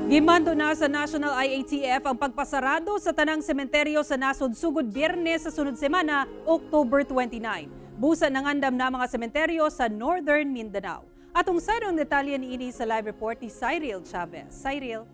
Gimando na sa National IATF ang pagpasarado sa tanang sementeryo sa nasod sugod Biyernes sa sunod semana, October 29. Busa nangandam na mga sementeryo sa Northern Mindanao. Atong sa ang detalye ni ini sa live report ni Cyril Chavez. Cyril.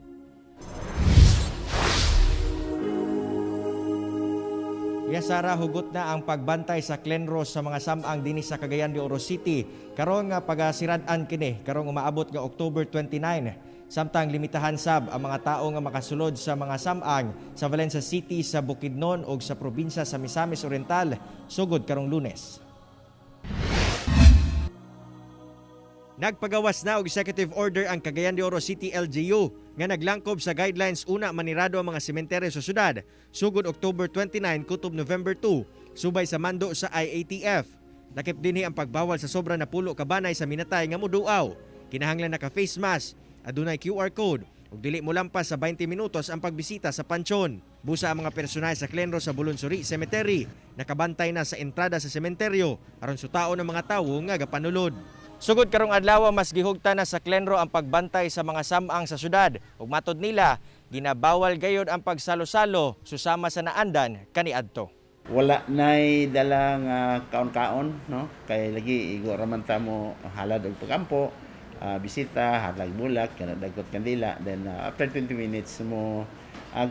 Sara, hugot na ang pagbantay sa Clenros sa mga samang dinhi sa Cagayan de Oro City. Karong nga pagasirad-an kini, karong umaabot nga October 29. Samtang limitahan sab ang mga tao nga makasulod sa mga samang sa Valencia City, sa Bukidnon ug sa probinsya sa Misamis Oriental sugod karong Lunes. Nagpagawas na og executive order ang Cagayan de Oro City LGU nga naglangkob sa guidelines una manirado ang mga sementeryo sa syudad sugod October 29 kutob November 2 subay sa mando sa IATF. Lakip dinhi ang pagbawal sa sobra na pulo ka banay sa minatay nga moduaw. Kinahanglan naka face mask, adunay QR code ug dili mo lampas sa 20 minutos ang pagbisita sa pansyon. Busa ang mga personal sa Clenros sa Bulunsuri Cemetery nakabantay na sa entrada sa sementeryo aron sutaon ang mga tawo nga gapanulod. Sugod karong adlaw mas gihugta na sa Clenro ang pagbantay sa mga samang sa syudad ug matod nila ginabawal gayod ang pagsalo-salo susama sa naandan kaniadto. Wala nay dalang kaon-kaon, no? Kay lagi igo raman ta mo halad og pagampo, bisita, hatag bulak, kana dagot kandila, then after 20 minutes mo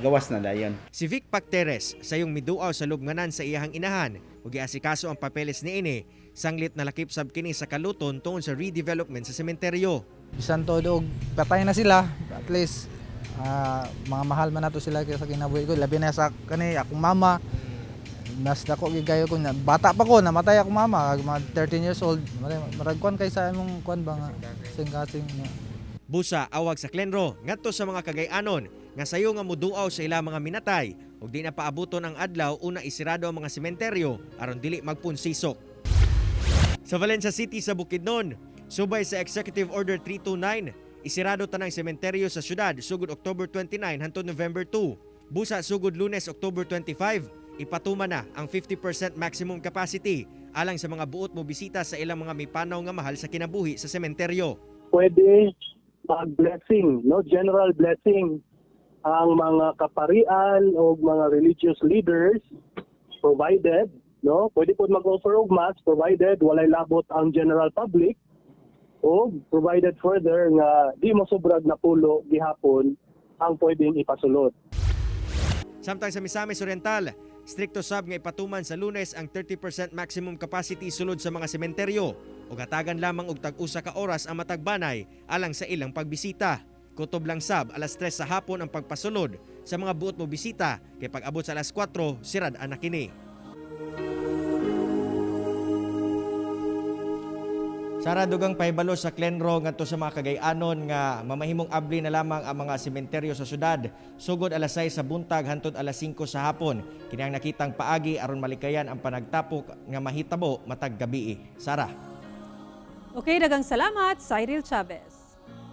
gawas na dayon. Si Vic Pacteres sayong miduaw sa lubnganan sa iyahang inahan ug giasikaso ang papeles niini sanglit na lakip sab kini sa kaluton tungod sa redevelopment sa sementeryo. Bisan todo og patay na sila, at least mga mahal man nato sila sa kinabuhi ko, labi na sa kani akong mama. Nas dako gigayo ko na bata pa ko namatay akong mama, mga 13 years old. Maragkuan kay sa imong kuan ba nga sing-kasing niya. Busa awag sa Clenro ngadto sa mga Cagayanon nga sayo nga moduaw sa ilang mga minatay ug di na paabuton ang adlaw una isirado ang mga sementeryo aron dili magpunsisok. Sa Valencia City sa Bukidnon, subay sa Executive Order 329, isirado tanang sementeryo sa syudad sugod October 29 hangtod November 2. Busa sugod Lunes October 25, ipatuma na ang 50% maximum capacity alang sa mga buot mo bisita sa ilang mga mipanaw nga mahal sa kinabuhi sa sementeryo. Pwede mag-blessing, no? General blessing ang mga kaparian o mga religious leaders provided, no? Pwede po mag-offer og mass provided walay labot ang general public o provided further nga di mosobrag na pulo gihapon ang pwedeng ipasulod. Samtang sa Misamis Oriental, strikto sab nga ipatuman sa Lunes ang 30% maximum capacity sulod sa mga sementeryo ug hatagan lamang og tag-usa ka oras ang matagbanay alang sa ilang pagbisita. Kutob lang sab alas 3 sa hapon ang pagpasulod sa mga buot mo bisita kay pag-abot sa alas 4 sirad ana kini. Sara, dugang pahibalo sa Clenro ngadto sa mga Cagayanon nga mamahimong abli na lamang ang mga sementeryo sa syudad sugod alas 6 sa buntag hangtod alas 5 sa hapon. Kini ang nakitang paagi aron malikayan ang panagtapok nga mahitabo matag gabii. Sara. Okay, dagang salamat, Cyril Chavez.